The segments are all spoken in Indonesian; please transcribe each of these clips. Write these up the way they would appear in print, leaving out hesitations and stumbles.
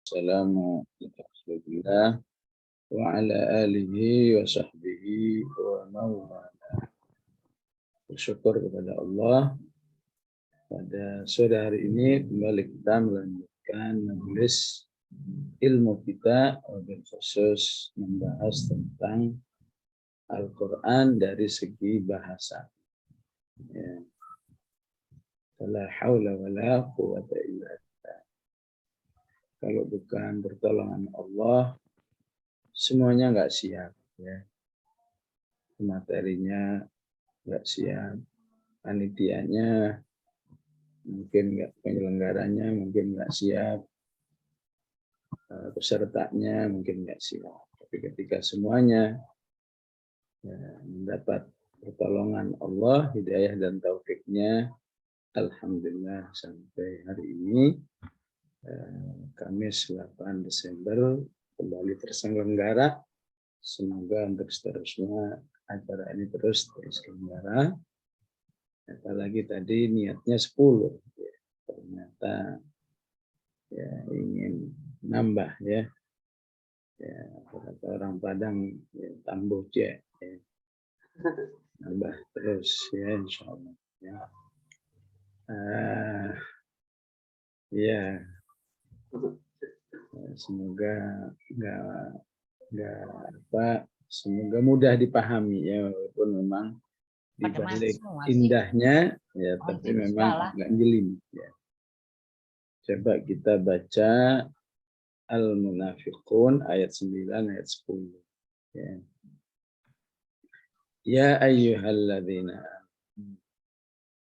Assalamu alaikum wa ala alihi wa sahbihi wa mawala. Bersyukur kepada Allah pada sore hari ini kembali kita melanjutkan majelis ilmu kita, wabil khusus membahas tentang Al-Quran dari segi bahasa. Ya. La haula wa la quwwata illa billah. Kalau bukan pertolongan Allah, semuanya nggak siap. Ya. Materinya nggak siap, panitianya mungkin nggak, penyelenggaranya mungkin nggak siap, pesertanya mungkin nggak siap. Tapi ketika semuanya ya, mendapat pertolongan Allah, hidayah dan taufiknya, alhamdulillah sampai hari ini Kamis 8 Desember kembali terselenggara. Semoga untuk seterusnya acara ini terus terselenggara. Apalagi tadi niatnya 10, ya. Ternyata ya ingin nambah ya. Ya, kata orang Padang ya, tambuh ya. Nambah terus ya, insya Allah. Ya. Ya, semoga nggak semoga mudah dipahami ya, walaupun memang di balik indahnya ya, tapi memang agak jelimet ya. Coba kita baca Al-Munafiqun ayat 9 ayat 10 ya. Ya ayyuhalladzina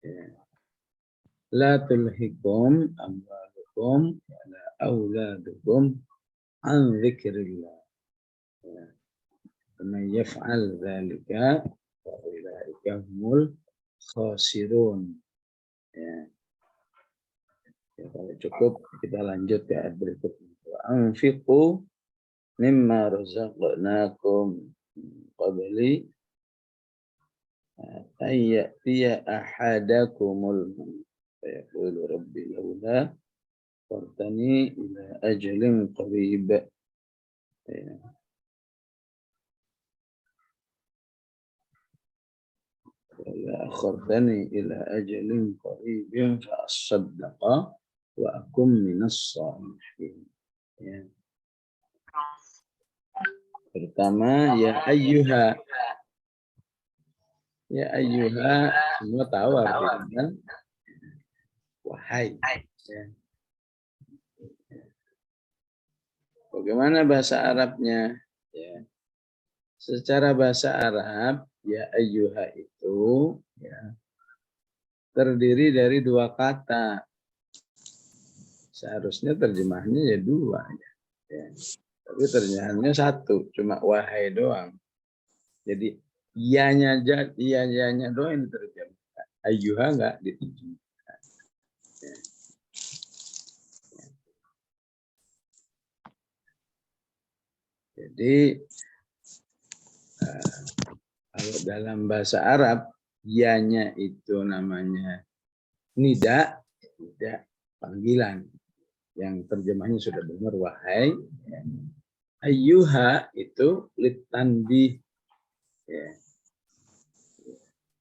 ya. La tulhikum amwalukum wala auladukum an dzikrillah. Ya. Man yaf'al dzalika fa ulaika humul khasirun. Ya. Ya, kalau cukup kita lanjut ke ayat berikutnya. Anfiqu mimma razaqnakum qabli ayyatiya ahadakumul fayaqulu rabbi laula fartani ila ajalin qarib. Ya. akhartani ila ajalin qaribin fa asaddaqa wa akum minas shalihin. Ya. Pertama ya ayyuha. Ya ayyuha, semua tahu artinya wahai. Ya. Bagaimana bahasa Arabnya? Ya. Secara bahasa Arab ya ayyuha itu ya terdiri dari dua kata. Seharusnya terjemahnya ya dua ya. Ya. Tapi terjemahannya satu, cuma wahai doang. Jadi ianya doang yang diterjemahkan. Ayyuha enggak diterjemahkan. Ya. Jadi kalau dalam bahasa Arab ianya itu namanya nida, panggilan. Yang terjemahnya sudah benar wahai. Ya. Ayyuha itu litanbih. Ya.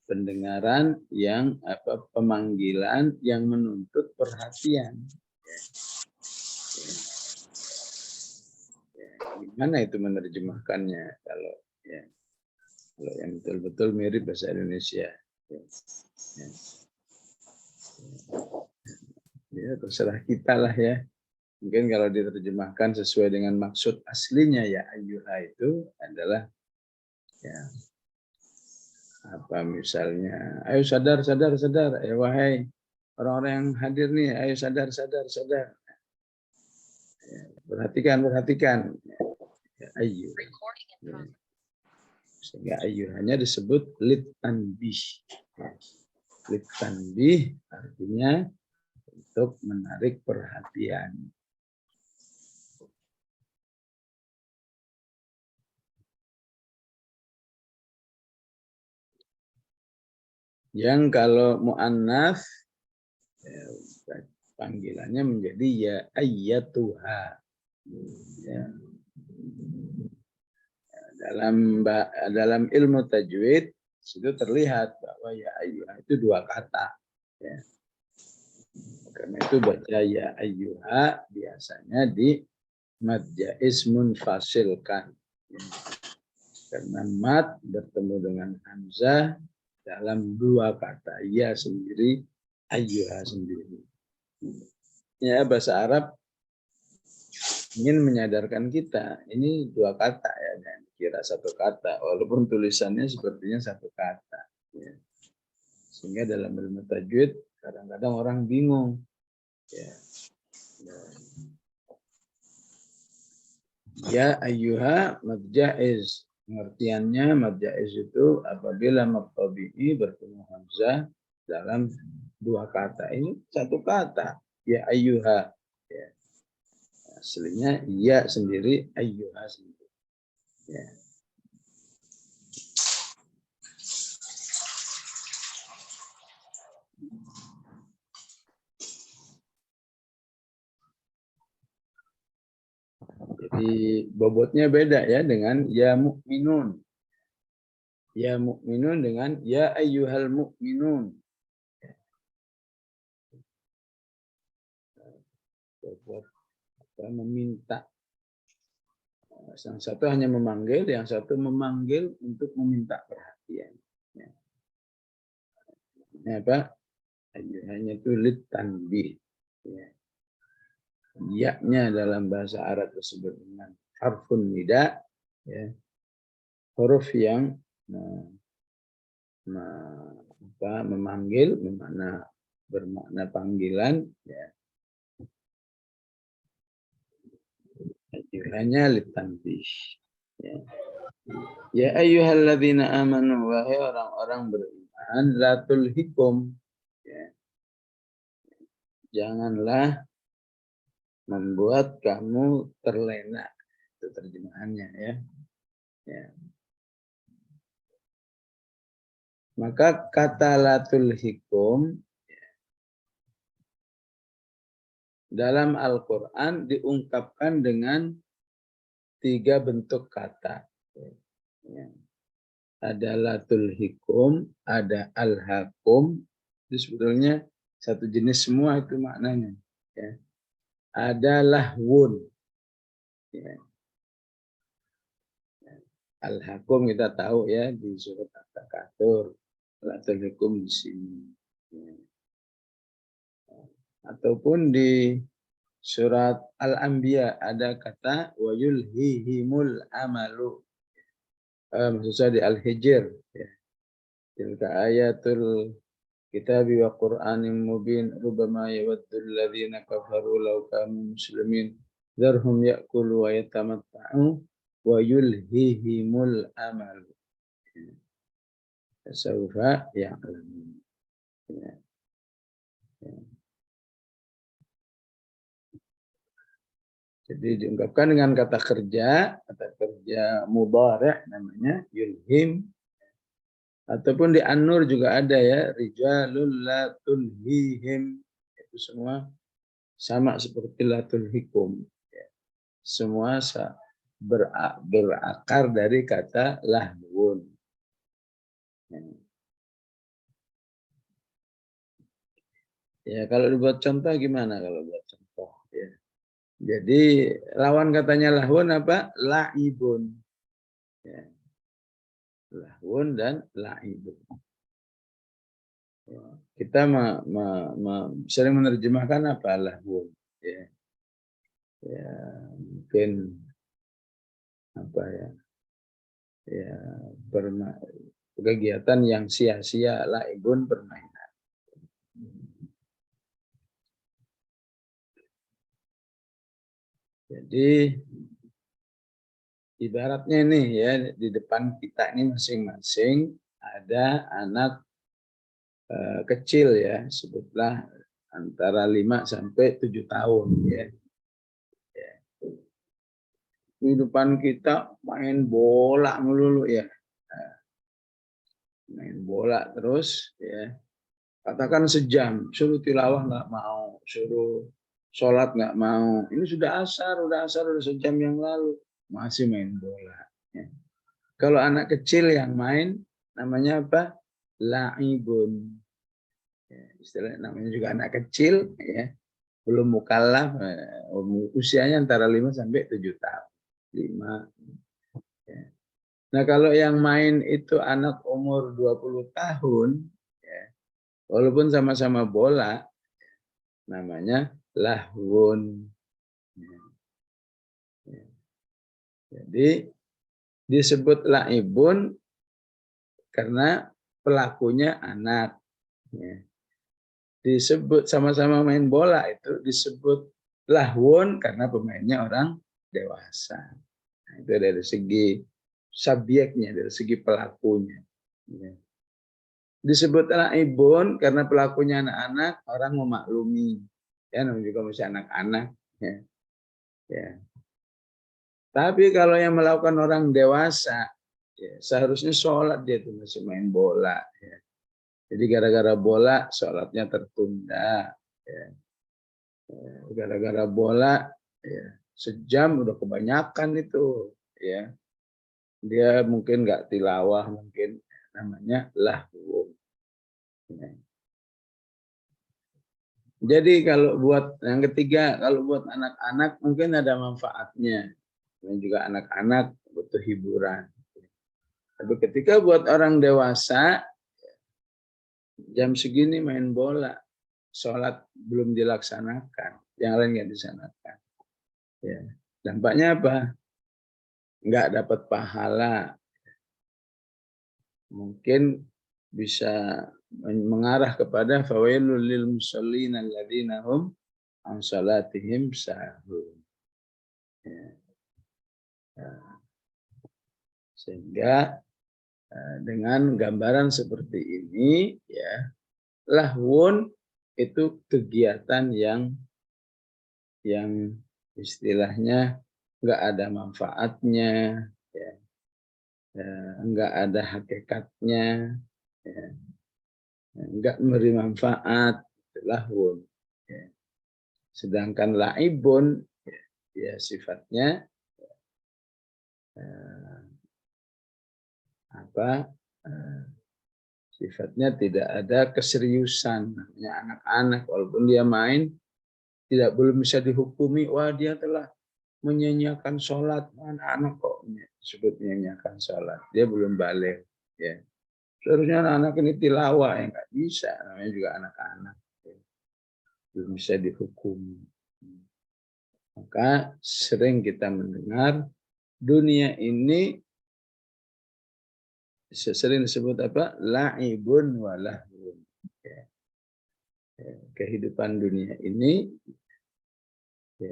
Pendengaran yang pemanggilan yang menuntut perhatian. Ya. Ya. Ya. Gimana itu menerjemahkannya kalau yang betul-betul mirip bahasa Indonesia? Ya. Ya. Ya, terserah kita lah ya. Mungkin kalau diterjemahkan sesuai dengan maksud aslinya ya ayyuha itu adalah ya misalnya ayo sadar ya wahai orang-orang yang hadir nih, ayo sadar ya, perhatikan ya, ayyuh ya. Sehingga ayyuhanya disebut litanbih ya. Litanbih artinya untuk menarik perhatian. Yang kalau mu'annats ya, panggilannya menjadi ya ayyatuha. Ya. Dalam ilmu tajwid itu terlihat bahwa ya ayyuha itu dua kata. Ya. Karena itu baca ya ayyuha biasanya di mad jaiz munfasilkan. Ya. Karena mad bertemu dengan hamzah dalam dua kata, ya sendiri, ayyuha sendiri. Ya, bahasa Arab ingin menyadarkan kita, ini dua kata ya, jangan kira satu kata, walaupun tulisannya sepertinya satu kata. Ya. Sehingga dalam ilmu tajwid kadang-kadang orang bingung. Ya. Ya ayyuha mad jaiz. Pengertiannya mad jaiz itu apabila mad tabi'i bertemu hamzah dalam dua kata. Ini satu kata. Ya ayyuha. Ya. Aslinya ya sendiri, ayyuha sendiri. Ya. Jadi bobotnya beda ya dengan ya mu'minun. Ya mu'minun dengan ya ayyuhal mu'minun. Bobot meminta. Yang satu hanya memanggil, yang satu memanggil untuk meminta perhatian. Ya. Ini apa? Ayyuhanya itu lit tanbih. Ya. Ya-nya dalam bahasa Arab disebut dengan harfun nida. Ya. Huruf yang memanggil, bermakna panggilan. Ya. Ayyuhanya litanbih. Ya. Ya ayyuhalladzina amanu, wahai orang-orang beriman, la tulhikum. Ya. Janganlah membuat kamu terlena. Itu terjemahannya ya. Ya. Maka kata la tulhikum dalam Al-Quran diungkapkan dengan 3 bentuk kata. Ya. Ada latul hikum, ada al-hakum. Itu sebetulnya satu jenis semua itu maknanya. Ya. Ada lahwun. Ya. Al-hakum kita tahu ya di surat At-Takatsur. Latul hikum di sini. Ya. Ataupun di surat Al-Anbiya ada kata wa yulhihimul amalu. Maksud saya di Al-Hijr. Ya. Tilka ayatul kitabi wa Qur'anin mubin rubama yawaddul ladzina kafaru law kanu muslimin dzarhum ya'kulu wa yatamatta'u wa yulhihimul amal. Saufa ya'lamun. Ya. Ya. Jadi diungkapkan dengan kata kerja mudhari' namanya yulhim. Ataupun di An-Nur juga ada ya, rijalul la tulhihim. Itu semua sama seperti la tulhikum. Ya. Semua berakar dari kata lahwun. Ya. Ya, kalau dibuat contoh gimana kalau buat contoh? Ya. Jadi lawan katanya lahwun apa? La'ibun. Ya. Lahwun dan la'ibun. Ya. Kita sering menerjemahkan apa lahwun. Ya. Ya, mungkin apa ya? Ya, kegiatan yang sia-sia, la'ibun permainan. Jadi ibaratnya nih ya di depan kita ini masing-masing ada anak kecil ya, sebutlah antara 5 sampai 7 tahun ya. Di depan kita main bola melulu ya. Main bola terus ya. Katakan sejam, suruh tilawah nggak mau, suruh sholat nggak mau. Ini sudah asar, udah sejam yang lalu. Masih main bola. Ya. Kalau anak kecil yang main, namanya apa? La'ibun. Ya, istilahnya namanya juga anak kecil, ya, belum mukallaf, usianya antara 5 sampai 7 tahun. 5. Ya. Nah, kalau yang main itu anak umur 20 tahun, ya, walaupun sama-sama bola, namanya lahwun. Ya. Ya. Jadi disebut laibun karena pelakunya anak. Ya. Disebut sama-sama main bola itu disebut lahwun karena pemainnya orang dewasa. Nah, itu dari segi subjeknya, dari segi pelakunya. Ya. Disebut laibun karena pelakunya anak-anak, orang memaklumi. Ya, namanya juga masih anak-anak. Ya. Ya. Tapi kalau yang melakukan orang dewasa, ya, seharusnya sholat dia tuh masih main bola. Ya. Jadi gara-gara bola sholatnya tertunda. Ya. Gara-gara bola ya, sejam udah kebanyakan itu. Ya. Dia mungkin nggak tilawah, mungkin namanya lahwu. Ya. Jadi kalau buat yang ketiga, kalau buat anak-anak mungkin ada manfaatnya. Dan juga anak-anak butuh hiburan. Tapi ketika buat orang dewasa, jam segini main bola, sholat belum dilaksanakan, yang lain nggak disanakan. Ya. Dampaknya apa? Nggak dapat pahala. Mungkin bisa mengarah kepada fawailul lil musallin alladzina hum an salatihim sahun. Ya. Sehingga dengan gambaran seperti ini, ya, lahwun itu kegiatan yang istilahnya nggak ada manfaatnya, ya, nggak ada hakikatnya, ya, nggak memberi manfaat, itu lahwun. Ya. Sedangkan laibun, ya sifatnya sifatnya tidak ada keseriusan, namanya anak-anak, walaupun dia main belum bisa dihukumi, wah dia telah menyanyiakan sholat, anak-anak kok disebut menyanyiakan sholat, dia belum balik, ya. Seharusnya anak-anak ini tilawah, yang nggak bisa, namanya juga anak-anak, ya. Belum bisa dihukumi. Maka sering kita mendengar dunia ini sering disebut apa? La'ibun wa lahwun. Ya. Kehidupan dunia ini, ya,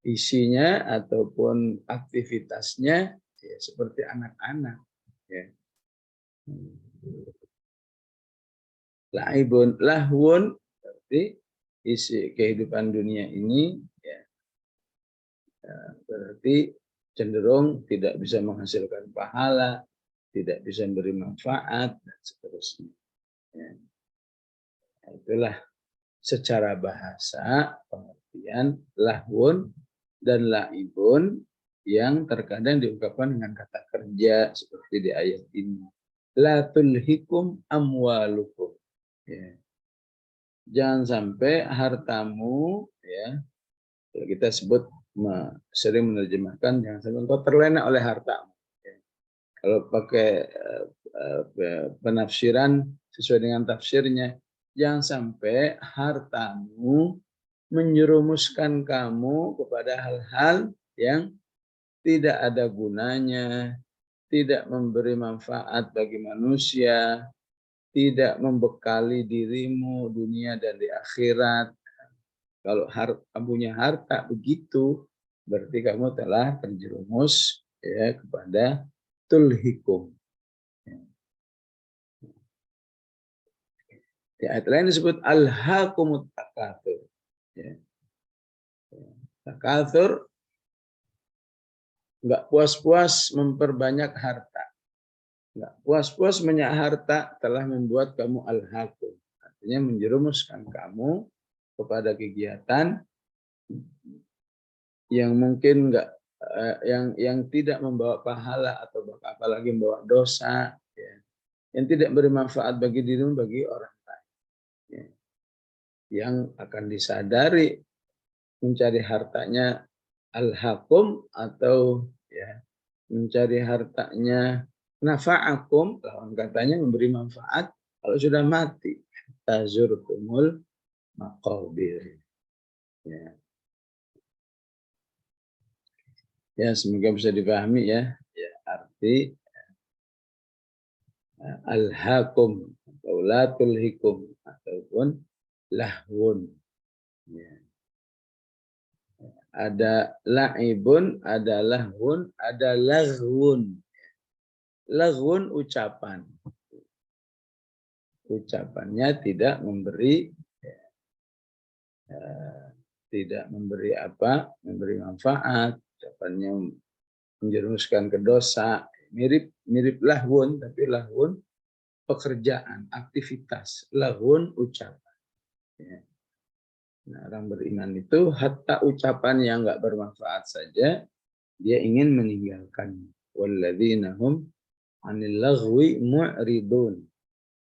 isinya ataupun aktivitasnya ya, seperti anak-anak. Ya. La'ibun lahwun berarti isi kehidupan dunia ini, ya, berarti cenderung tidak bisa menghasilkan pahala, tidak bisa memberi manfaat, dan seterusnya. Ya. Itulah secara bahasa pengertian lahwun dan laibun yang terkadang diungkapkan dengan kata kerja seperti di ayat ini. La tulhikum amwalukum. Ya. Jangan sampai hartamu, ya, kalau kita sebut sering menerjemahkan jangan sampai engkau terlena oleh hartamu. Ya. Kalau pakai penafsiran sesuai dengan tafsirnya, jangan sampai hartamu menyerumuskan kamu kepada hal-hal yang tidak ada gunanya, tidak memberi manfaat bagi manusia, tidak membekali dirimu dunia dan di akhirat. Kalau kamu punya harta begitu, berarti kamu telah terjerumus, ya, kepada tulhikum. Di ayat lain disebut alhaakumut takatsur. Ya. Takatsur, nggak puas-puas memperbanyak harta. Nggak puas-puas banyak harta telah membuat kamu alhaakum. Artinya menjerumuskan kamu kepada kegiatan yang mungkin enggak yang tidak membawa pahala atau apalagi membawa dosa, ya, yang tidak bermanfaat bagi dirimu, bagi orang lain, ya, yang akan disadari mencari hartanya al-hakum atau ya mencari hartanya nafa'akum, lawan katanya memberi manfaat kalau sudah mati. Tazurtumul maqabir. Ya. Ya, semoga bisa dipahami ya. Ya, arti al-hakum atau la tulhikum ataupun lahwun. Ya. Ada la'ibun, ada lahwun, ada laghwun. Laghwun ucapan. Ucapannya tidak memberi tidak memberi apa? Memberi manfaat, ucapannya menjerumuskan ke dosa. Mirip lahwun, tapi lahwun pekerjaan, aktivitas. Lahwun ucapan. Ya. Nah, orang beriman itu hatta ucapan yang enggak bermanfaat saja dia ingin meninggalkan. Walladzina hum 'anil laghwi mu'ridun.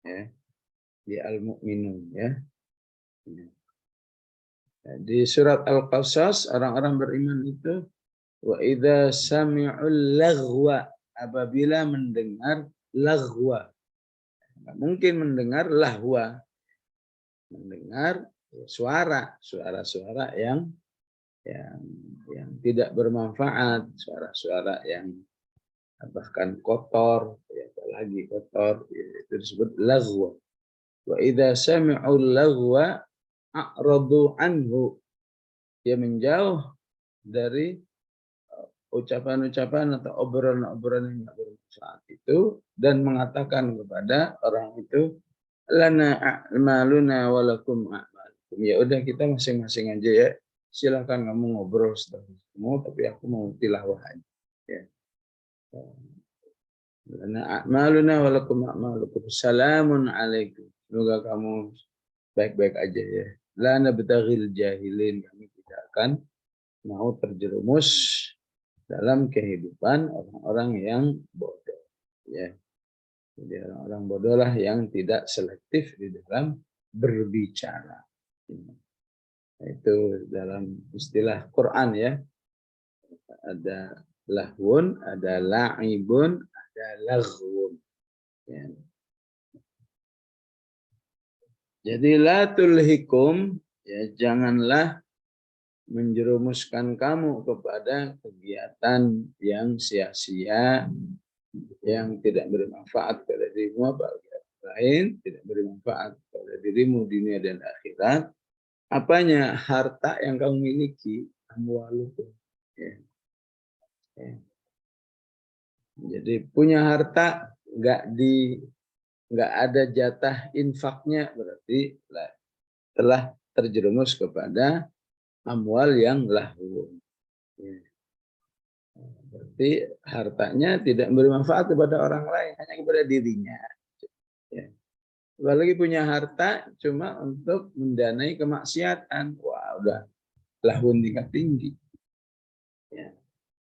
Ya. Di Al-Mu'minun ya. Di surat Al-Qasas orang-orang beriman itu wa idza sami'ul laghwa, apabila mendengar laghwa. Mungkin mendengar lahwa. Mendengar suara-suara yang tidak bermanfaat, suara-suara yang bahkan kotor, ya, apalagi kotor, itu disebut laghwa. Wa idza sami'ul laghwa a'radu anhu, dia menjauh dari ucapan-ucapan atau obrolan-obrolan yang tidak bermanfaat itu dan mengatakan kepada orang itu, lana a'maluna walakum a'malukum. Ya udah, kita masing-masing aja ya. Silakan kamu ngobrol setelah kamu, tapi aku mau tilawah aja. Ya. Lana a'maluna walakum a'malukum. Salamun alaikum. Semoga kamu baik-baik aja ya. La nabtaghil jahilin, kami tidak akan mau terjerumus dalam kehidupan orang-orang yang bodoh. Ya. Jadi orang-orang bodoh lah yang tidak selektif di dalam berbicara. Itu dalam istilah Quran ya. Ada lahwun, ada la'ibun, ada laghwun. Ya. Jadi la tulhikum, ya, janganlah menjerumuskan kamu kepada kegiatan yang sia-sia, yang tidak bermanfaat pada dirimu bagi orang lain, tidak bermanfaat pada dirimu dunia dan akhirat. Apanya? Harta yang kamu miliki, amwalukum. Ya. Ya. Jadi punya harta nggak ada jatah infaknya, berarti telah terjerumus kepada amwal yang lahwu. Ya. Berarti hartanya tidak bermanfaat kepada orang lain, hanya kepada dirinya. Ya. Apalagi punya harta cuma untuk mendanai kemaksiatan, wah udah lahwun tingkat tinggi. Ya.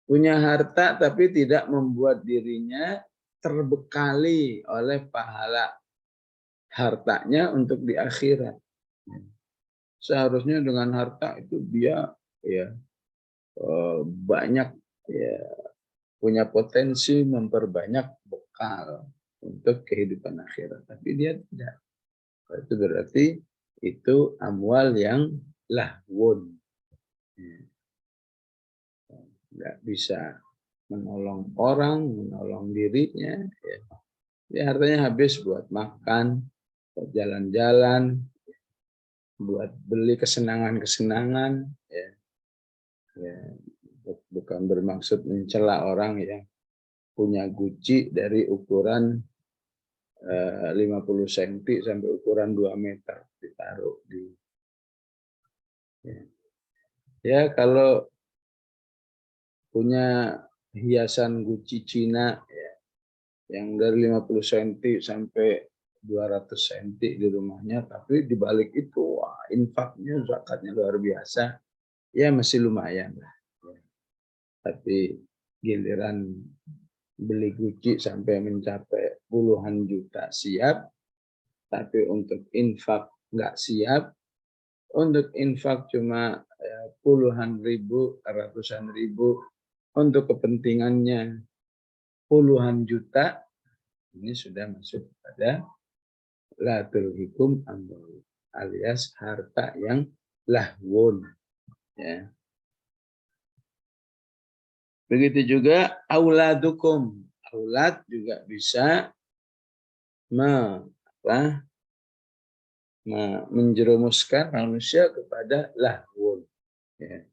Punya harta tapi tidak membuat dirinya terbekali oleh pahala hartanya untuk di akhirat. Seharusnya dengan harta itu dia ya banyak ya punya potensi memperbanyak bekal untuk kehidupan akhirat, tapi dia tidak. Itu berarti itu amwal yang lahwun. Nggak bisa menolong orang, menolong dirinya. Ya. Dia hartanya habis buat makan, buat jalan-jalan, buat beli kesenangan-kesenangan. Ya. Ya. Bukan bermaksud mencela orang yang punya guci dari ukuran 50 cm sampai ukuran 2 meter ditaruh di. Ya, kalau punya hiasan guci Cina ya, yang dari 50 cm sampai 200 cm di rumahnya, tapi dibalik itu wah, infaknya, zakatnya luar biasa, ya masih lumayan lah. Tapi giliran beli Gucci sampai mencapai puluhan juta siap, tapi untuk infak nggak siap, untuk infak cuma puluhan ribu, ratusan ribu, untuk kepentingannya puluhan juta, ini sudah masuk pada la tulhikum amwal, alias harta yang lahwun. Ya. Begitu juga auladukum, aulad juga bisa menjerumuskan manusia kepada lahwun. Ya.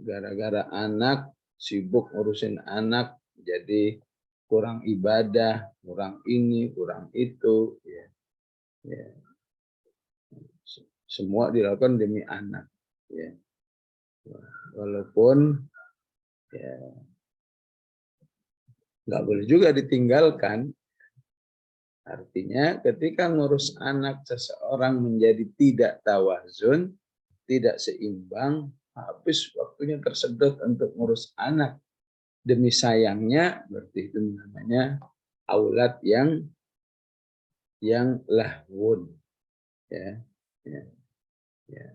Gara-gara anak, sibuk ngurusin anak, jadi kurang ibadah, kurang ini, kurang itu. Ya. Ya. Semua dilakukan demi anak. Ya. Walaupun ya, nggak boleh juga ditinggalkan. Artinya ketika ngurus anak seseorang menjadi tidak tawazun, tidak seimbang, habis waktunya tersedot untuk ngurus anak demi sayangnya, berarti itu namanya aulad yang lahwun. Ya, ya, ya.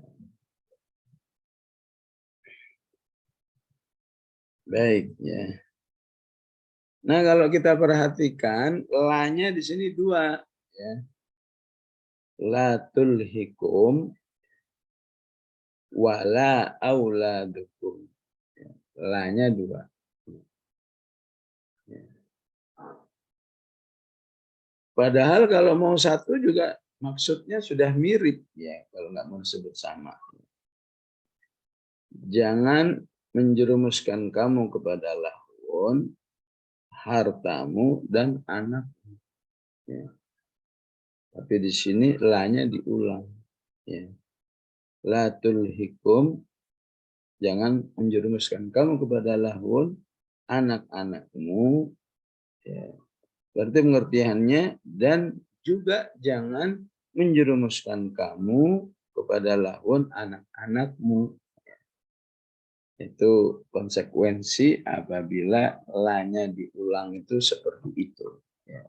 Baik, ya. Nah, kalau kita perhatikan, la-nya di sini dua, ya. La tulhikum wala auladukum. Ya. La-nya dua. Ya. Padahal kalau mau satu juga maksudnya sudah mirip, ya, kalau nggak mau disebut sama. Jangan menjerumuskan kamu kepada lahwun, hartamu dan anakmu. Ya. Tapi di sini la-nya diulang. Ya. La tulhikum, jangan menjerumuskan kamu kepada lahwun, anak-anakmu. Ya. Berarti pengertiannya, dan juga jangan menjerumuskan kamu kepada lahwun anak-anakmu. Itu konsekuensi apabila la-nya diulang itu seperti itu. Ya.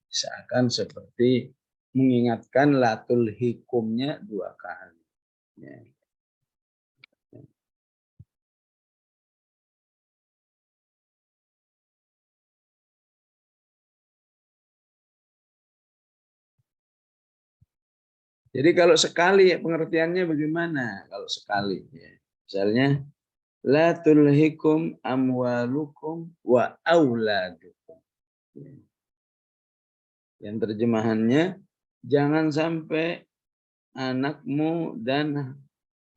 Seakan seperti mengingatkan latul hikumnya dua kali. Ya. Jadi kalau sekali pengertiannya bagaimana? Kalau sekali, ya. Misalnya la tulhikum amwalukum wa auladukum. Ya. Yang terjemahannya, jangan sampai anakmu dan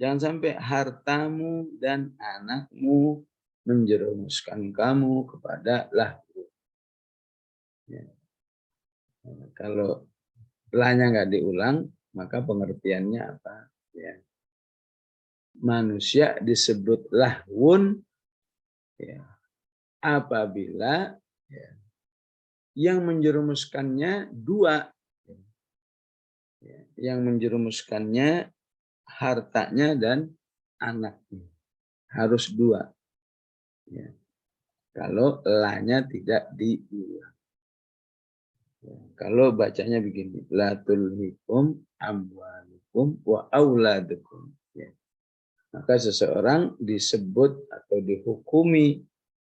jangan sampai hartamu dan anakmu menjerumuskan kamu kepada lahwu. Ya. Kalau la-nya nggak diulang, maka pengertiannya apa? Ya. Manusia disebut lahwun, ya, apabila ya, yang menjerumuskannya dua, ya, yang menjerumuskannya hartanya dan anaknya, harus dua. Ya. Kalau la-nya tidak diulang. Ya. Kalau bacanya begini, la tulhikum amwalukum wa auladukum. Ya. Maka seseorang disebut atau dihukumi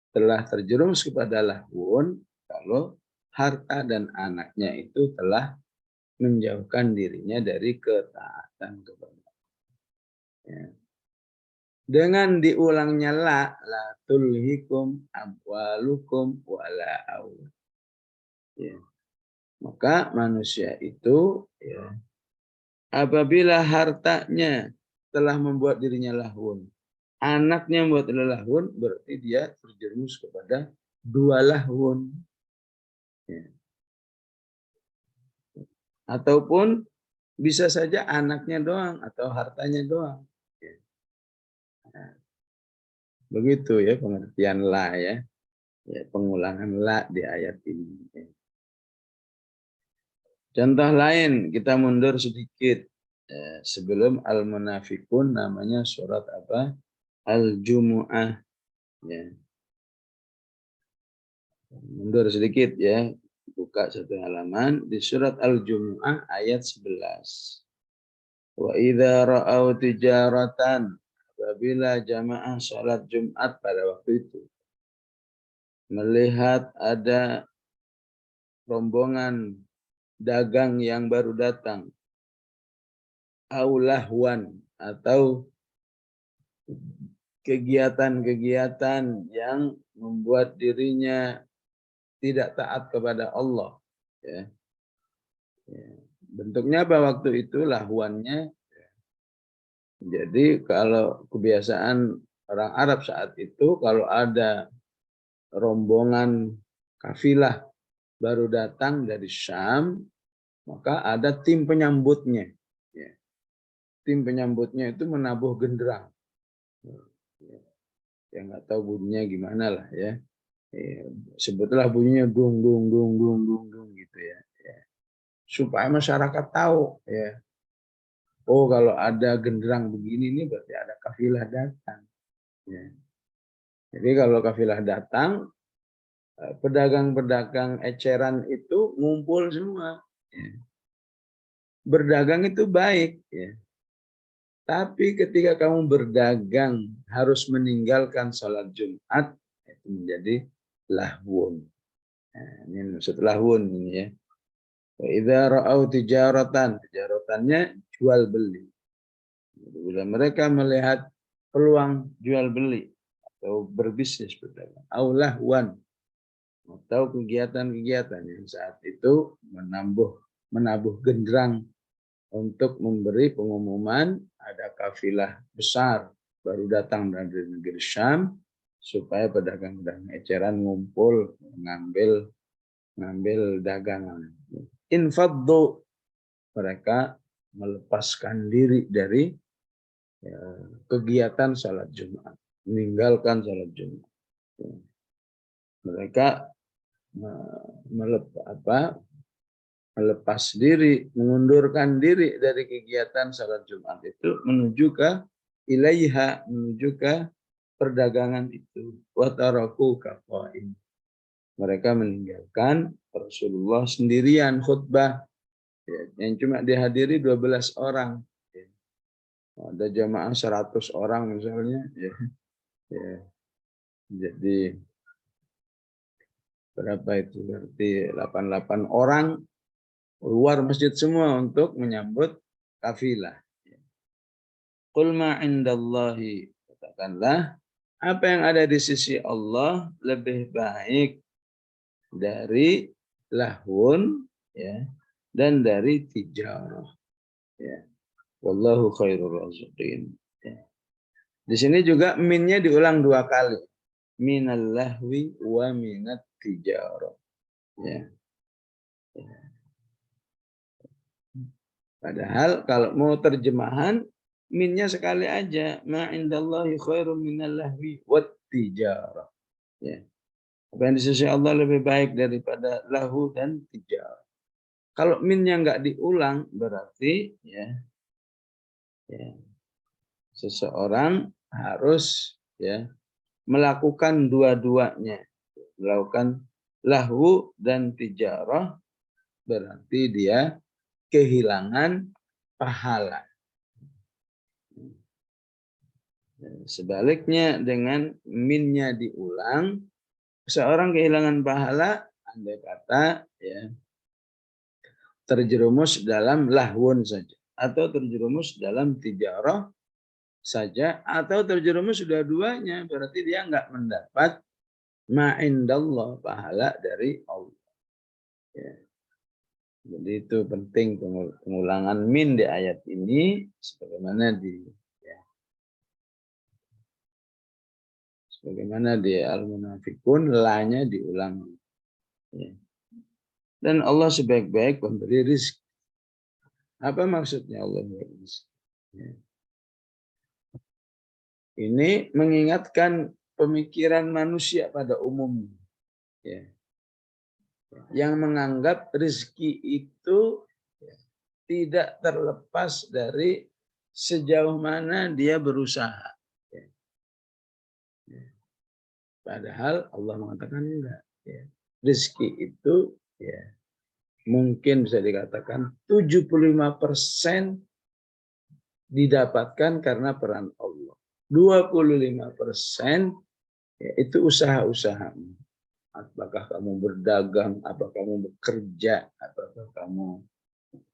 telah terjerumus kepada lahwun kalau harta dan anaknya itu telah menjauhkan dirinya dari ketaatan kepada Allah. Ya. Dengan diulangnya la tulhikum amwalukum wala aulad. Ya. Maka manusia itu, ya, apabila hartanya telah membuat dirinya lahwun, anaknya membuat lahwun, berarti dia terjerumus kepada dua lahwun. Ya. Ataupun bisa saja anaknya doang atau hartanya doang. Ya. Nah, begitu ya pengertian la, ya. Ya, pengulangan la di ayat ini. Ya. Contoh lain, kita mundur sedikit. Sebelum Al-Munafikun namanya surat apa? Al-Jumu'ah. Ya. Mundur sedikit ya. Buka satu halaman di surat Al-Jumu'ah ayat 11. Wa idza ra'au tijaratan, apabila jamaah salat Jumat pada waktu itu melihat ada rombongan dagang yang baru datang, aulahwan atau kegiatan-kegiatan yang membuat dirinya tidak taat kepada Allah. Ya. Bentuknya apa waktu itu lahwannya? Jadi kalau kebiasaan orang Arab saat itu, kalau ada rombongan kafilah baru datang dari Syam, maka ada tim penyambutnya. Ya. Tim penyambutnya itu menabuh genderang. Ya nggak tahu bunyinya gimana lah ya. Sebutlah bunyinya dung dung dung dung dung dung gitu ya. Supaya masyarakat tahu ya. Oh kalau ada genderang begini ini berarti ada kafilah datang. Ya. Jadi kalau kafilah datang, pedagang-pedagang eceran itu ngumpul semua. Ya. Berdagang itu baik. Ya. Tapi ketika kamu berdagang harus meninggalkan sholat Jumat, itu menjadi lahwun. Nah, ini maksud lahwun ini ya. Wa idza ra'au tijaratan, tijaratannya jual beli. Bila mereka melihat peluang jual beli atau berbisnis berdagang, au lahwan atau kegiatan-kegiatan yang saat itu menabuh genderang untuk memberi pengumuman ada kafilah besar baru datang dari negeri Syam supaya pedagang-pedagang eceran ngumpul mengambil dagangan. Infaddu, mereka melepaskan diri dari kegiatan salat Jumat, meninggalkan salat Jumat. Mereka melepas diri, mengundurkan diri dari kegiatan salat Jumat itu menuju ke ilaiha, menuju ke perdagangan itu. Wa taraku kaqaim. Mereka meninggalkan Rasulullah sendirian khutbah yang cuma dihadiri 12 orang. Ada jamaah 100 orang misalnya. Jadi berapa itu? Berarti 88 orang keluar masjid semua untuk menyambut kafilah. Qul ma indallahi, katakanlah apa yang ada di sisi Allah lebih baik dari lahwun ya dan dari tijarah ya. Wallahu khairur raziqin. Ya. Di sini juga minnya diulang 2 kali. Minal lahwi wa minat tijarah. Ya. Padahal kalau mau terjemahan minnya sekali aja. Ma indallahi khairum minal lahwi wat tijarah. Ya. Apa yang di sisi Allah lebih baik daripada lahu dan tijarah. Kalau minnya nggak diulang berarti ya seseorang harus ya melakukan dua-duanya. Melakukan lahu dan tijarah berarti dia kehilangan pahala. Sebaliknya dengan minnya diulang, seorang kehilangan pahala, andai kata ya terjerumus dalam lahwun saja, atau terjerumus dalam tijarah saja, atau terjerumus dua-duanya, berarti dia nggak mendapat ma'indallah, pahala dari Allah. Ya. Jadi itu penting pengulangan min di ayat ini sebagaimana di Al-Munafikun la-nya diulang. Ya. Dan Allah sebaik-baik pemberi rizki. Apa maksudnya Allah memberi rizki? Ya. Ini mengingatkan pemikiran manusia pada umumnya. Ya. yang menganggap rezeki itu tidak terlepas dari sejauh mana dia berusaha. Padahal Allah mengatakan enggak. Rezeki itu mungkin bisa dikatakan 75% didapatkan karena peran Allah. 25% itu usaha-usahamu. Apakah kamu berdagang, apakah kamu bekerja, apakah kamu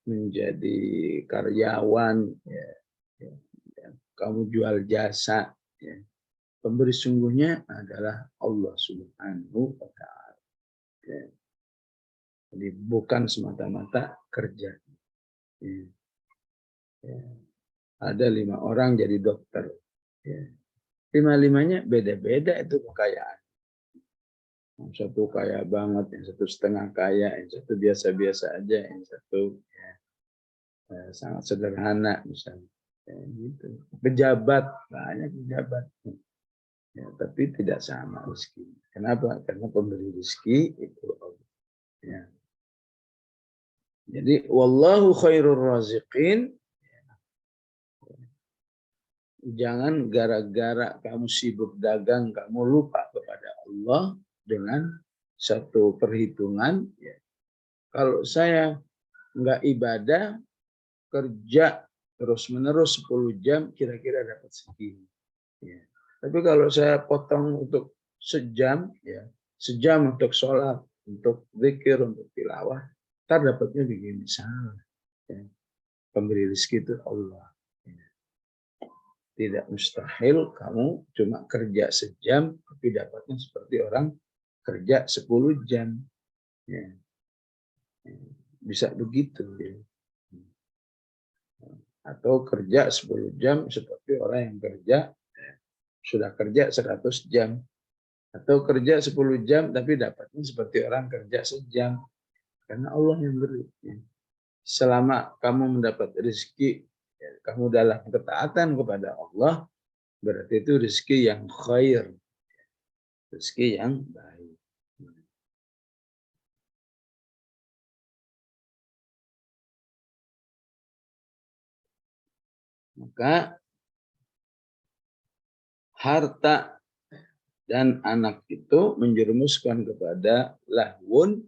menjadi karyawan, kamu jual jasa. Pemberi sungguhnya adalah Allah Subhanahu wa Ta'ala. Jadi bukan semata-mata kerja. Ada 5 orang jadi dokter. 5-5-nya beda-beda itu kekayaan. Yang satu kaya banget, yang satu setengah kaya, yang satu biasa-biasa aja, yang satu sangat sederhana misalnya. Gitu. Pejabat, banyak pejabat. Tapi tidak sama rezeki. Kenapa? Karena pemberi rezeki itu Allah. Jadi wallahu khairur raziqin. Jangan gara-gara kamu sibuk dagang, kamu lupa kepada Allah dengan satu perhitungan. Kalau saya nggak ibadah, kerja terus-menerus 10 jam, kira-kira dapat segini. Tapi kalau saya potong untuk sejam, sejam untuk sholat, untuk zikir, untuk tilawah, ntar dapatnya begini. Salah. Pemberi rezeki itu Allah. Tidak mustahil kamu cuma kerja sejam, tapi dapatnya seperti orang kerja 10 jam. Bisa begitu. Atau kerja 10 jam seperti orang yang kerja sudah kerja 100 jam. Atau kerja 10 jam tapi dapatnya seperti orang kerja sejam. Karena Allah yang beri. Selama kamu mendapat rezeki, kamu dalam ketaatan kepada Allah, berarti itu rezeki yang khair. Rezeki yang baik. Maka harta dan anak itu menjerumuskan kepada lahwun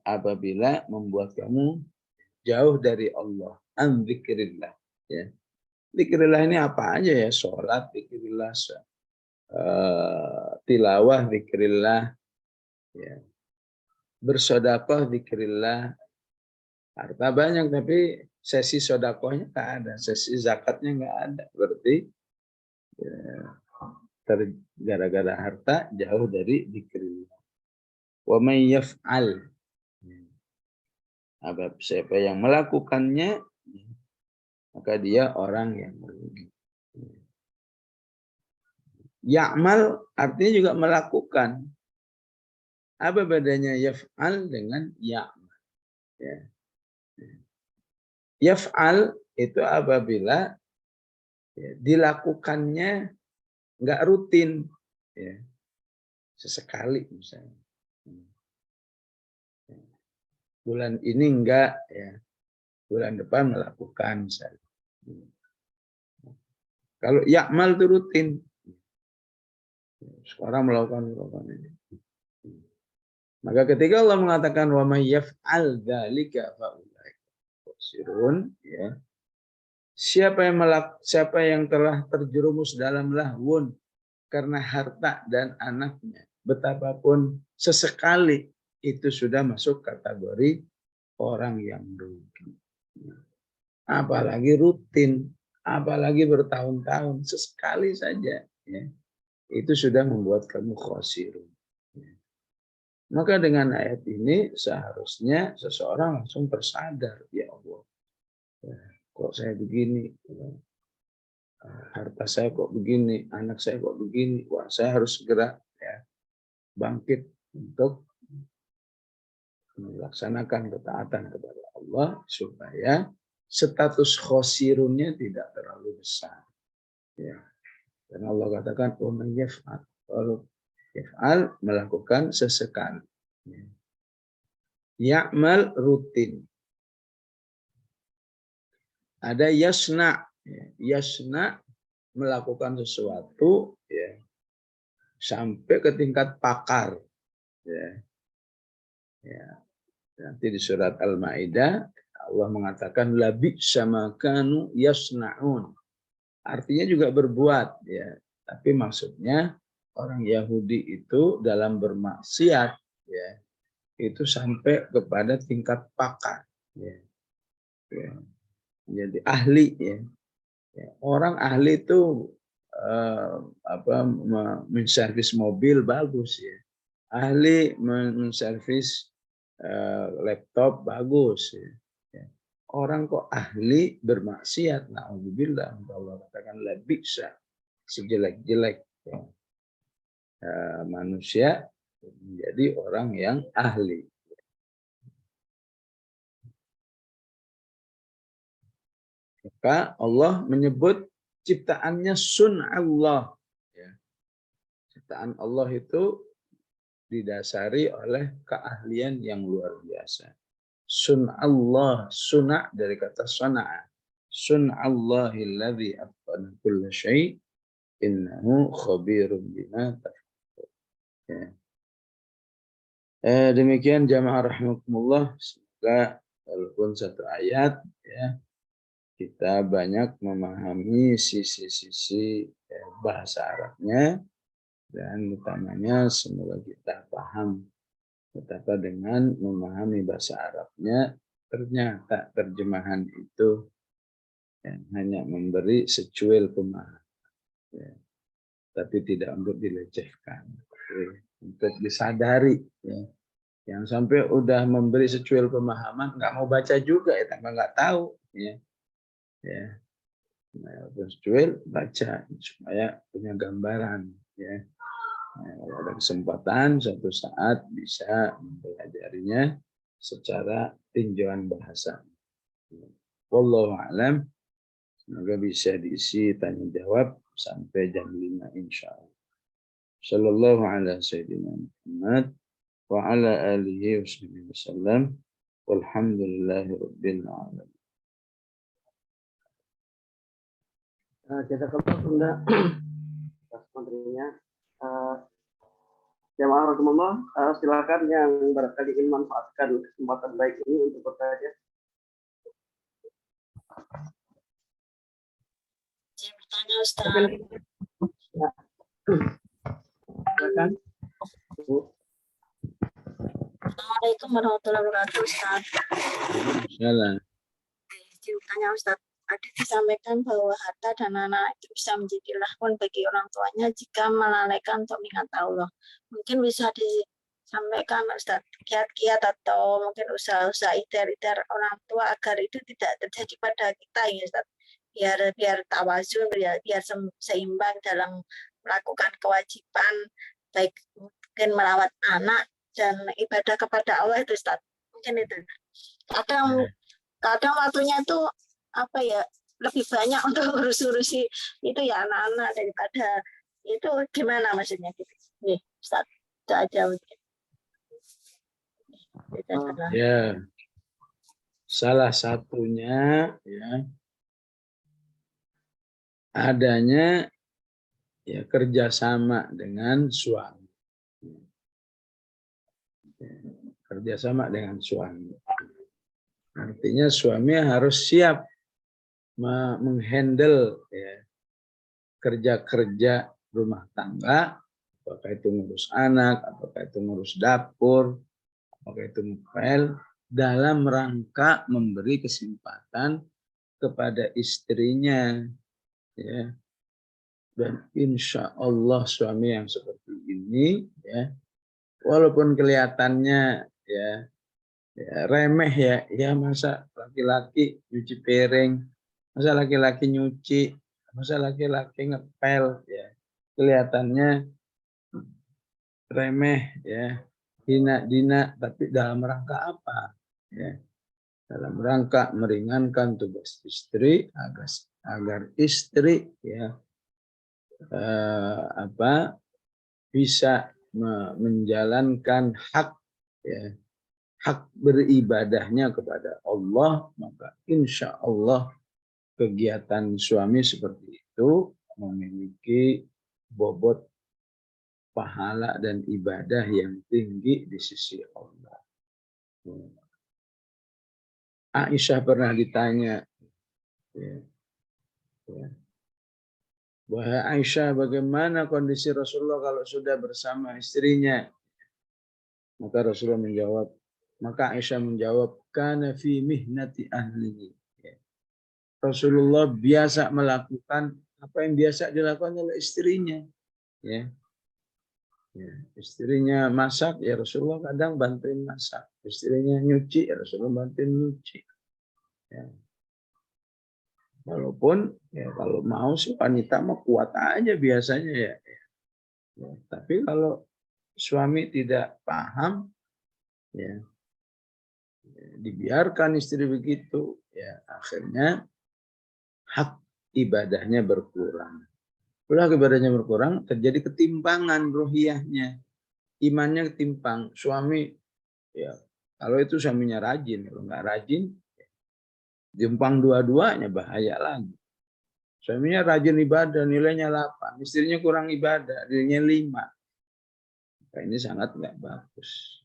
apabila membuat kamu jauh dari Allah. An dzikrillah. Dzikrillah ini apa aja ya? Sholat, dzikrillah, tilawah, dzikrillah, bersedekah, dzikrillah. Harta banyak tapi sesi sodakohnya nggak ada, sesi zakatnya nggak ada. Berarti gara-gara harta jauh dari dzikrillah. Wa may yaf'al, siapa yang melakukannya maka dia orang yang merugi. Ya'mal artinya juga melakukan. Apa bedanya yaf'al dengan ya'mal? Yaf'al itu apabila dilakukannya nggak rutin, sesekali misalnya. Bulan ini enggak, bulan depan melakukan misalnya. Kalau ya'mal itu rutin, sekarang melakukan ini. Maka ketika Allah mengatakan wa may yaf'al dzalika fa ulaika khasirun, siapa yang telah terjerumus dalam lahwun karena harta dan anaknya, betapapun sesekali, itu sudah masuk kategori orang yang rugi. Apalagi rutin, apalagi bertahun-tahun, sesekali saja, itu sudah membuat kamu khasirun. Maka dengan ayat ini seharusnya seseorang langsung tersadar, ya Allah, kok saya begini, harta saya kok begini, anak saya kok begini, wah saya harus segera bangkit untuk melaksanakan ketaatan kepada Allah supaya status khosirunnya tidak terlalu besar. Karena Allah katakan, kalau yaf'al melakukan sesekali. Ya'mal rutin. Ada yasna. Yasna melakukan sesuatu ya sampai ke tingkat pakar. Ya. Ya. Nanti di surat Al-Maidah Allah mengatakan labi sama kanu yasnaun. Artinya juga berbuat ya. Tapi maksudnya orang Yahudi itu dalam bermaksiat ya itu sampai kepada tingkat pakar ya. Ya. Jadi ahli ya. Ya. Orang ahli itu menservis mobil bagus ya. Ahli menservis laptop bagus ya. Ya. Orang kok ahli bermaksiat, na'udzubillah, Allah katakan la bisa sejelek-jelek ya. Manusia menjadi orang yang ahli. Maka Allah menyebut ciptaannya sun'allah. Ya. Ciptaan Allah itu didasari oleh keahlian yang luar biasa. Sun'allah, sun'a dari kata sana'a. Sun'allahilladzi atqana kulla syai' innahu khabirum bima taf'alun. Ya. Demikian jamaah rahimakumullah, semoga walaupun satu ayat ya kita banyak memahami sisi-sisi bahasa Arabnya dan utamanya semoga kita paham betapa dengan memahami bahasa Arabnya ternyata terjemahan itu hanya memberi secuil pemahaman ya, tapi tidak untuk dilecehkan, untuk disadari ya. Yang sampai udah memberi secuil pemahaman nggak mau baca juga ya, tambah nggak tahu ya. Ya, secuil baca supaya punya gambaran ya. Nah, kalau ada kesempatan suatu saat bisa mempelajarinya secara tinjauan bahasa. Wallahu a'lam. Semoga bisa diisi tanya jawab sampai jam 5 insyaallah. Sallallahu ala sayyidina Muhammad wa ala alihi wasallam. Walhamdulillahi rabbil alamin. Jazakallah Bunda atas materinya. Jamaah rahimakumullah, silakan yang barangkali ingin memanfaatkan kesempatan baik ini untuk bertanya. Saya bertanya Ustaz. Silakan. Assalamualaikum warahmatullahi wabarakatuh Ustaz. Jalan. Saya bertanya Ustaz. Ada disampaikan bahwa harta dan anak itu bisa menjadi lahun bagi orang tuanya jika melalaikan untuk mengingat Allah. Mungkin bisa disampaikan Ustaz, kiat-kiat atau mungkin usaha-usaha ikhtiar orang tua agar itu tidak terjadi pada kita ya Ustaz. Biar tawazun, biar seimbang dalam melakukan kewajiban, baik mungkin merawat anak dan ibadah kepada Allah itu Ustaz. Mungkin itu. Kadang waktunya itu apa ya, lebih banyak untuk urus-urusi itu ya anak-anak daripada itu, gimana maksudnya gitu. Nih, Ustaz, itu aja mungkin. Ya. Salah satunya ya adanya ya kerjasama dengan suami. Kerjasama dengan suami. Artinya suami harus siap menghandle ya, kerja-kerja rumah tangga, apakah itu ngurus anak, apakah itu ngurus dapur, apakah itu ngepel, dalam rangka memberi kesempatan kepada istrinya. Ya. Dan insya Allah suami yang seperti ini, ya, walaupun kelihatannya ya remeh ya masa laki-laki nyuci piring, masa laki-laki nyuci, masa laki-laki ngepel, ya kelihatannya remeh ya, hina-dina, tapi dalam rangka apa? Ya, dalam rangka meringankan tugas istri agar istri ya bisa menjalankan hak ya hak beribadahnya kepada Allah, maka insya Allah kegiatan suami seperti itu memiliki bobot pahala dan ibadah yang tinggi di sisi Allah. Aisyah pernah ditanya, wahai Aisyah, bagaimana kondisi Rasulullah kalau sudah bersama istrinya? Maka Rasulullah menjawab, maka Aisyah menjawab, kana fi mihnati ahlihi. Rasulullah biasa melakukan apa yang biasa dilakukan oleh istrinya. Ya. Istrinya masak, ya Rasulullah kadang bantuin masak. Istrinya nyuci, ya Rasulullah bantuin nyuci. Ya. Walaupun ya kalau mau sih wanita mah kuat aja biasanya ya. Tapi kalau suami tidak paham, ya dibiarkan istri begitu, ya akhirnya hak ibadahnya berkurang. Kalau hak ibadahnya berkurang, terjadi ketimpangan ruhiyahnya, imannya ketimpang. Suami, ya kalau itu suaminya rajin, kalau nggak rajin, timpang dua-duanya bahaya lagi. Suaminya rajin ibadah, nilainya 8, istrinya kurang ibadah, nilainya 5. Nah, ini sangat nggak bagus.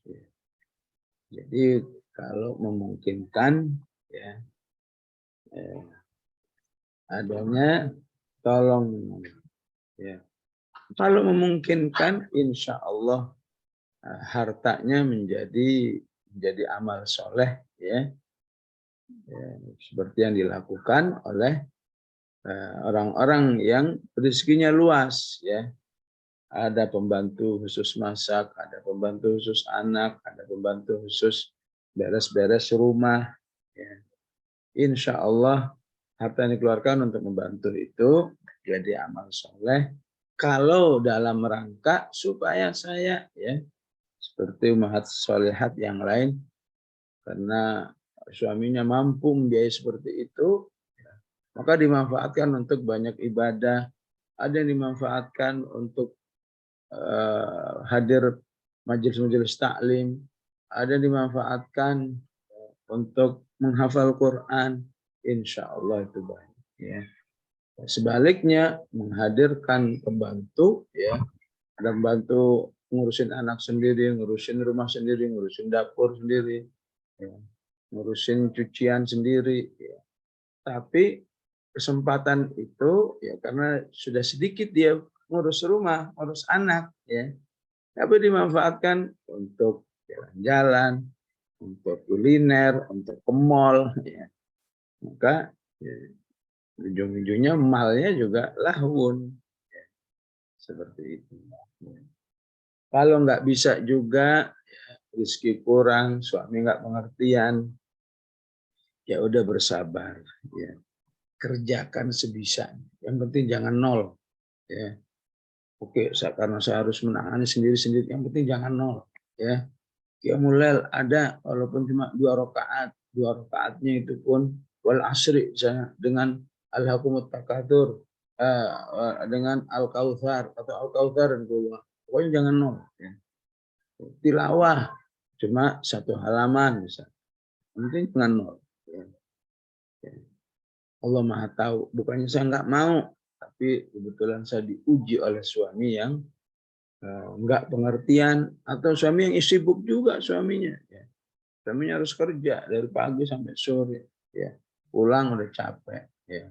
Jadi kalau memungkinkan, ya adanya tolong, ya kalau memungkinkan, insya Allah hartanya menjadi amal soleh, ya seperti yang dilakukan oleh orang-orang yang rezekinya luas, ya. Ada pembantu khusus masak, ada pembantu khusus anak, ada pembantu khusus beres-beres rumah. Ya. Insya Allah harta yang dikeluarkan untuk membantu itu jadi amal soleh. Kalau dalam rangka supaya saya, ya seperti ummahat solehat yang lain, karena suaminya mampu membiayai seperti itu, maka dimanfaatkan untuk banyak ibadah. Ada yang dimanfaatkan untuk hadir majelis-majelis taklim, ada yang dimanfaatkan untuk menghafal Quran, insya Allah itu baik. Ya. Sebaliknya menghadirkan pembantu, ya ada pembantu ngurusin anak sendiri, ngurusin rumah sendiri, ngurusin dapur sendiri, ya. Ngurusin cucian sendiri. Ya. Tapi kesempatan itu ya karena sudah sedikit dia ngurus rumah, ngurus anak, ya. Tapi dimanfaatkan untuk jalan-jalan, untuk kuliner, untuk ke mall, ya. Maka ya, ujung-ujungnya malnya juga lahun, ya. Seperti itu. Ya. Kalau nggak bisa juga, ya, rezeki kurang, suami nggak pengertian, ya udah bersabar, ya. Kerjakan sebisanya. Yang penting jangan nol, ya. Oke, karena saya harus menangani sendiri-sendiri. Yang penting jangan nol, ya. Qiyamul ada walaupun cuma 2 rakaat, 2 rakaatnya itu pun wal asri misalnya dengan alhaqumut takatsur, dengan al-kautsar atau al-kautsar dan keluar. Pokoknya jangan nol, ya. Tilawah cuma 1 halaman misalnya. Penting jangan nol, ya. Allah Maha tahu, bukannya saya nggak mau, tapi kebetulan saya diuji oleh suami yang nggak pengertian, atau suami yang sibuk juga suaminya. Ya. Suaminya harus kerja dari pagi sampai sore, ya. Pulang udah capek. Ya.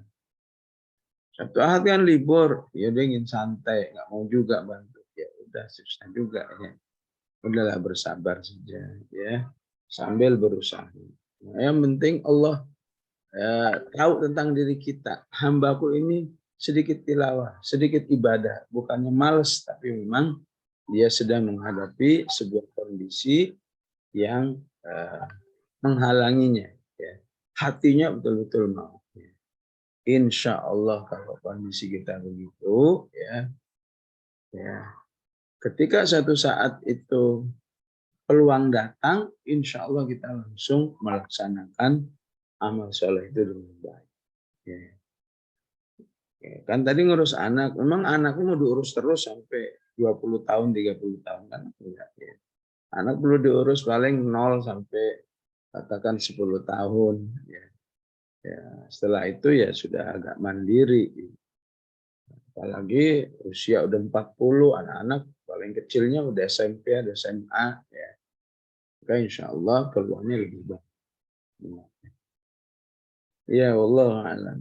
Sabtu Ahad kan libur, ya dia ingin santai, nggak mau juga bantu. Ya udah susah juga, ya. Udahlah bersabar saja, ya. Sambil berusaha. Nah, yang penting Allah tahu tentang diri kita. Hambaku ini sedikit tilawah, sedikit ibadah. Bukannya males, tapi memang dia sedang menghadapi sebuah kondisi yang menghalanginya. Ya. Hatinya betul-betul mau. Ya. Insya Allah kalau kondisi kita begitu, ya, ketika satu saat itu peluang datang, insya Allah kita langsung melaksanakan amal soleh itu dengan baik. Ya. Kan tadi ngurus anak, memang anakku mau diurus terus sampai 20 tahun, 30 tahun kan enggak, ya. Anak perlu diurus paling 0 sampai katakan 10 tahun. Ya. Ya, setelah itu ya sudah agak mandiri. Apalagi usia udah 40, anak-anak paling kecilnya udah SMP, ada SMA. Ya. Maka insya Allah peluangnya lebih baik. Ya Allah alam.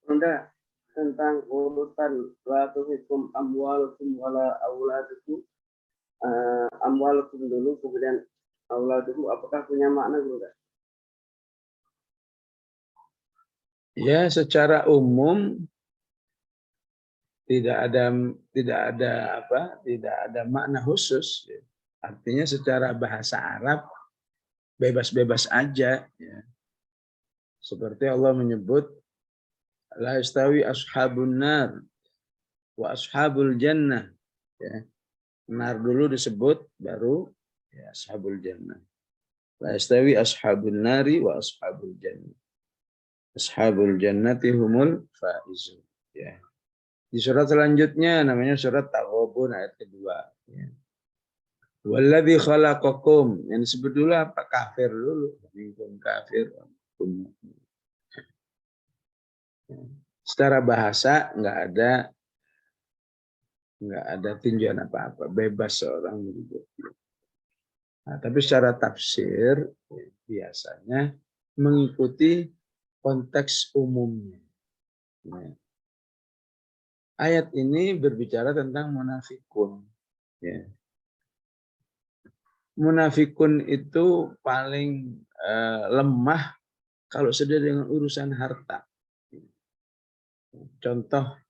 Bunda, tentang urutan la tuhikum amwalukum wala auladukum, amwalukum dulu kemudian auladukum, apakah punya makna Bunda? Ya, secara umum tidak ada makna khusus. Artinya secara bahasa Arab bebas-bebas aja. Ya. Seperti Allah menyebut la yastawi ashabun nar wa ashabul jannah. Ya. Nar dulu disebut baru ya, ashabul jannah. La yastawi ashabun nari wa ashabul jannah. Ashabul jannati humul faizun. Ya. Di surat selanjutnya namanya surat Taghabun ayat kedua. Ya. Walladzi khalaqakum. Yang disebut dulu apa? Kafir dulu. Minkum kafir. Secara bahasa nggak ada tinjauan apa-apa. Bebas seorang menyebut. Nah, tapi secara tafsir biasanya mengikuti konteks umumnya. Ya. Ayat ini berbicara tentang munafikun. Ya. Munafikun itu paling lemah kalau sudah dengan urusan harta. Contoh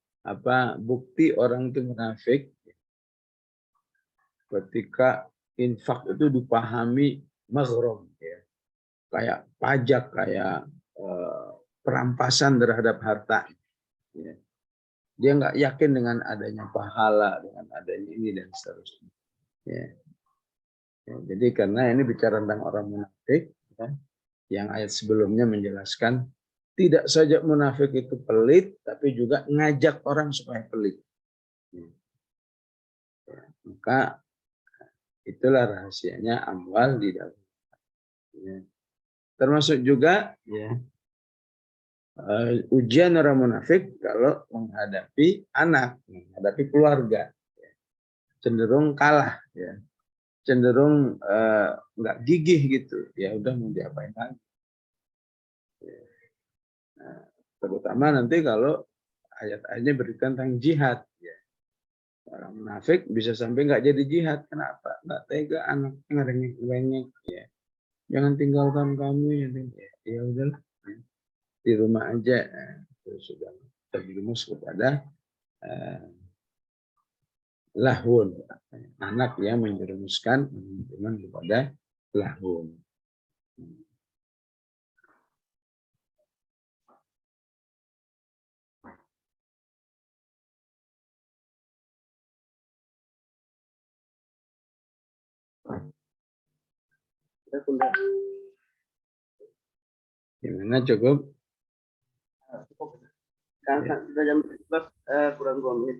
bukti orang itu munafik ketika infak itu dipahami maghrum, ya. Kayak pajak, kayak perampasan terhadap harta. Ya. Dia nggak yakin dengan adanya pahala, dengan adanya ini dan seterusnya. Ya. Ya, jadi karena ini bicara tentang orang munafik, ya, yang ayat sebelumnya menjelaskan tidak saja munafik itu pelit, tapi juga ngajak orang supaya pelit. Ya. Ya, maka itulah rahasianya amwal di dalam. Ya. Termasuk juga ya ujian orang munafik kalau menghadapi anak, menghadapi keluarga, ya. Cenderung kalah, ya. Cenderung nggak gigih gitu. Ya udah mau diapain lagi. Ya. Nah, terutama nanti kalau ayat-ayatnya berbicara tentang jihad. Ya. Orang munafik bisa sampai nggak jadi jihad. Kenapa? Nggak tega anak ngerengek-rengek. Ya. Jangan tinggalkan kami. Ya udahlah. Ya. Di rumah aja. Itu sudah terjerumus kepada lahun. Anak yang menjerumuskan kepada lahun. Bunda. Gimana cukup? Karena sudah jam 11, kurang 2 menit.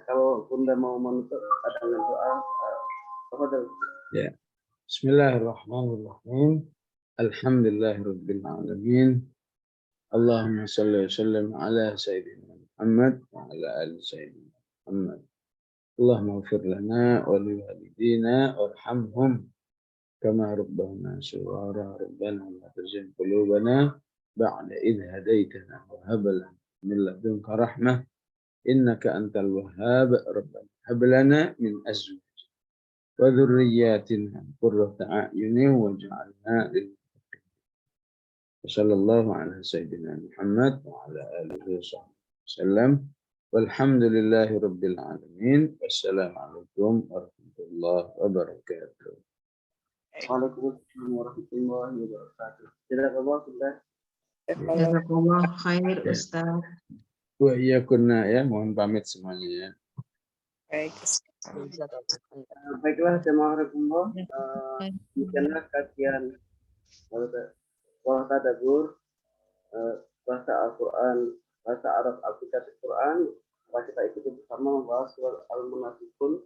Kalau Bunda mau menutup dengan doa, apa Ya. Bismillahirrahmanirrahim. Alhamdulillahirabbil alamin. Allahumma shalli wa sallim ala sayyidina Muhammad wa ala ali sayyidina Muhammad. Allahumma ighfir lana wa liwalidina warhamhum kama rabbana shighara. Rabbana la tuzigh qulubana ba'da idh hadaytana wa hab lana min ladunka rahmah innaka antal wahhab. Rabbana hab lana min azwajina wa dhurriyyatina qurrata a'yunin waj'alna lil muttaqin. Sallallahu ala sayyidina Muhammad wa ala alihi wasallam. Walhamdulillahi rabbil alamin. Wassalamualaikum warahmatullahi wabarakatuh. Waalaikumsalam warahmatullahi wabarakatuh. Jazakallah sudah. Jazakallah khair Ustaz. Wa iyyakunna, ya, mohon pamit semuanya, ya. Baik. Baiklah jemaah Rasulullah, demikianlah kajian Sekolah Tadabbur bahasa Al-Quran, bahasa Arab aplikasi Quran. Maka kita ikuti bersama membahas surat Al-Munafikun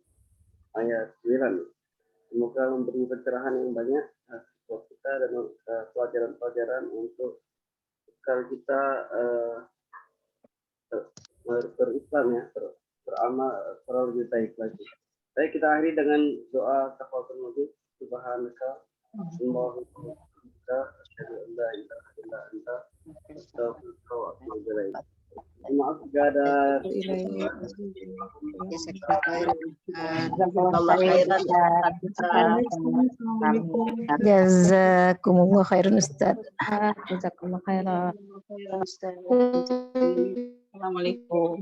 ayat 9. Semoga memberi pencerahan yang banyak buat kita dan pelajaran-pelajaran untuk bekal kita berislam ya, beramal lebih baik lagi. Baik, kita akhiri dengan doa kafaratul majlis. Subhanaka Allahumma asyhadu an la ilaha illa anta astaghfiruka wa atubu ilaik. Maaf jika ada Jazakumullah khairan Ustaz. Jazakallah khairan. Assalamualaikum.